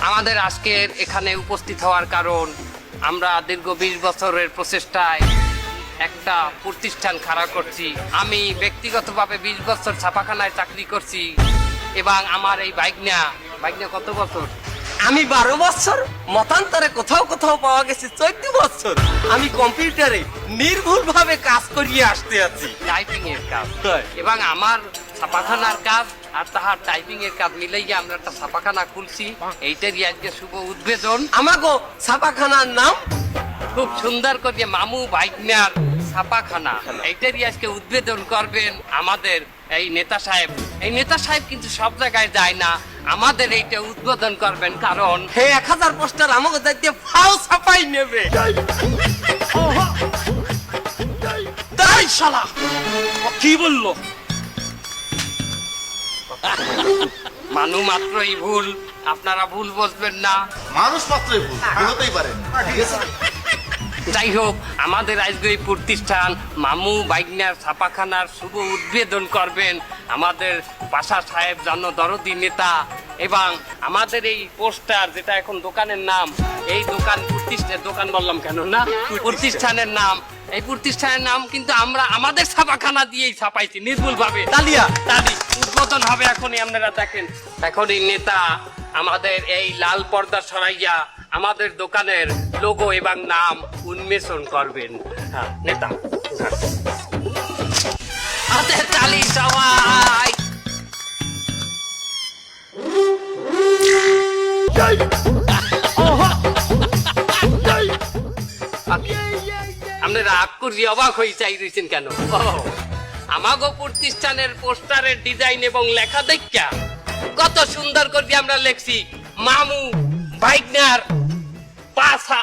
আমাদের আজকের এখানে উপস্থিত হওয়ার কারণ আমরা দীর্ঘ 20 বছরের প্রচেষ্টায় একটা প্রতিষ্ঠান খাড়া করছি। আমি ব্যক্তিগতভাবে 20 বছর ছাপাখানায় চাকরি করছি এবং আমার এই বাইকনা কত বছর? আমি 12 বছর, মতান্তরে কোথাও কোথাও পাওয়া গেছে 14 বছর। আমি কম্পিউটারে নির্ভুলভাবে কাজ করিয়ে আসতে আছি, টাইপিং এর কাজ। এবং আমার ছাপাখানার কাজ আর তাহার টাইপিং এর কাজ মিলাইয়া আমরা একটা ছাপাখানা খুলছি। এইটারই আজকে শুভ উদ্বোধন। আমাগো ছাপাখানার নাম খুব সুন্দর করে মামু বাইকনার ছাপাখানা, এইটারই আজকে উদ্বোধন করবেন আমাদের এই নেতা সাহেব। এই নেতা সাহেব কিন্তু সব জায়গায় যায় না, আমাদের এইটা উদ্বোধন করবেন, কারণ হে 1000 পোস্টার আমাকে যাইতে ফাও ছাপাই নেবে। তাই শালা ও কি বললো? মানু মাত্রই ভুল, আপনারা ভুল বুঝবেন না। মানুষ মাত্রই ভুল হতেই পারে। ঠিক আছে, যাই হোক, আমাদের আজকে এই প্রতিষ্ঠান মামু বাইকনার ছাপাখানার শুভ উদ্বোধন করবেন আমাদের পাশা সাহেব জনদরদি নেতা। এবং আমাদের এই পোস্টার, যেটা এখন দোকানের নাম, এই দোকান বললাম কেন না, প্রতিষ্ঠানের নাম, এই প্রতিষ্ঠানের নাম কিন্তু আমরা আমাদের ছাপাখানা দিয়েই ছাপাইছি নির্ভুল ভাবে। তালিয়া তালি উদ্বোধন হবে এখনই। আপনারা দেখেন, এখনই নেতা আমাদের এই লাল পর্দা সরাইয়া আমাদের দোকানের লোগো এবং নাম উন্মেষণ করবেন। হ্যাঁ, নেতা হাতে তালি সবাই। আপনি রাগ করি অবাক হয়ে চাই রয়েছেন কেন? আমাগো প্রতিষ্ঠানের পোস্টারের ডিজাইন এবং লেখা দেখা কত সুন্দর করে আমরা লেখছি মামু বাইকনার পাশা।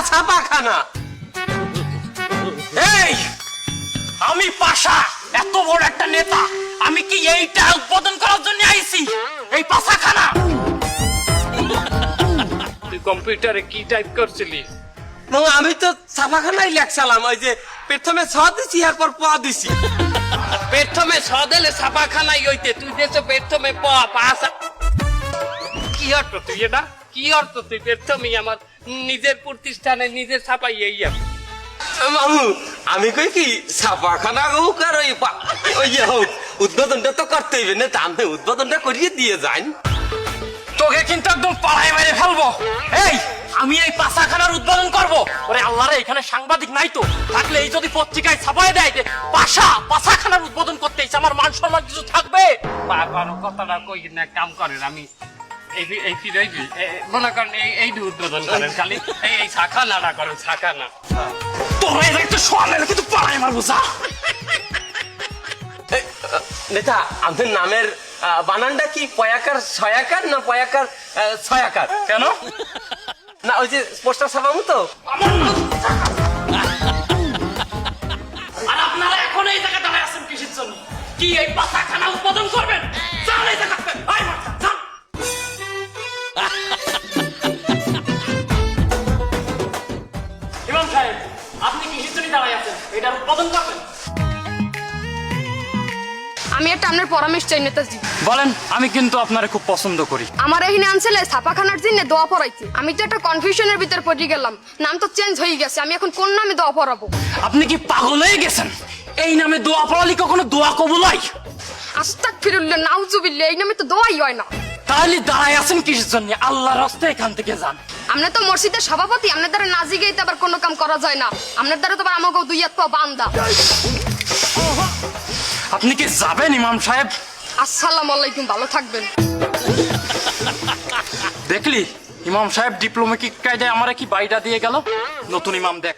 ছাপাখানা। এই আমি পাশা, এত বড় একটা নেতা, আমি কি এইটা উদ্বোধন করার জন্য আইছি? এই পাশাখানা তুই কম্পিউটারে কি টাইপ করছিলি? আমি তো ছাপাখানাই লেখছিলাম, ওই যে প্রথমে ছ দিছি এরপর প দিছি। প্রথমে সদেলে ছাপাখানাই হইতে তুই দেছো প্রথমে পাশা। কি অর্থ তুই এটা? কি অর্থ তুই প্রথমেই আমার নিজের প্রতিষ্ঠানে নিজের ছাপাই এই? মামু আমি কই কি ছাপাখানা হোক আর ওই হোক, উদ্বোধনটা তো করতে হইবে না, আমি উদ্বোধনটা করিয়ে দিয়ে যাই। তোকে কিন্তু একদম পাড়ায় মেরে ফেলবো। এই আমি এই পাশাখানার উদ্বোধন করবো। ওরে আল্লাহ রে, এখানে সাংবাদিক নাই তো, থাকলে এই যদি পত্রিকায় ছাপায় দেয় যে পাশাখানার উদ্বোধন করতে এসে, আমার মান সম্মান কিছু থাকবে? কথাটা কই না, কাম করেন। আমি মনে করেন এই উদ্বোধন করেন, খালি এই শাখানাটা করেন, শাখানা। তোরা এটা একটু শোয়ালে কিন্তু পাড়ায় মারবো। যা নেতা, আমাদের নামের বানানটা কি পয়াকার ছয়াকার না পয়াকার ছয়াকার? কেন? না ওই যে পোস্টার ছাপাবো তো। আর আপনারা এখন এই জায়গায় দাঁড়ায় আছেন কিসের জন্য? কি এই পাশাখানা উদ্বোধন করবেন? চল এই জায়গা থেকে, আয় মাথা, চল। ইমাম সাহেব, আপনি কিসের জন্য দাঁড়ায় আছেন? এটার উদ্বোধন করবেন? আমি একটা আপনার পরামর্শ চাই নেতাজি। বলেন, আমি কিন্তু আপনারে খুব পছন্দ করি। আমার এখানে আনছিলে ছাপাখানার জন্য দোয়া পড়াইতে। আমি তো একটা কনফিউশনের ভিতর পড়ে গেলাম, নাম তো চেঞ্জ হয়ে গেছে, আমি এখন কোন নামে দোয়া পড়াবো? আপনি কি পাগল হয়ে গেছেন? এই নামে দোয়া পড়ালি কখনো দোয়া কবুল হয়? আস্তাগফিরুল্লাহ, নাউজুবিল্লাহ, এই নামে তো দোয়াই হয় না। তাহলে দাঁড়ায় আছেন কিসের জন্য? আল্লাহর রাস্তায় এখান থেকে যান। আপনি তো মসজিদের সভাপতি, আপনার দ্বারা নাজি গাইতে আবার কোনো কাম করা যায় না। আপনার দ্বারা তো আবার আমাকেও দুই হাত পা বান্দা। আপনি কি যাবেন ইমাম সাহেব? আসসালামু আলাইকুম, ভালো থাকবেন। দেখলি ইমাম সাহেব ডিপ্লোমেটিক কায়দায় আমারে কি বাইটা দিয়ে গেল। নতুন ইমাম দেখ।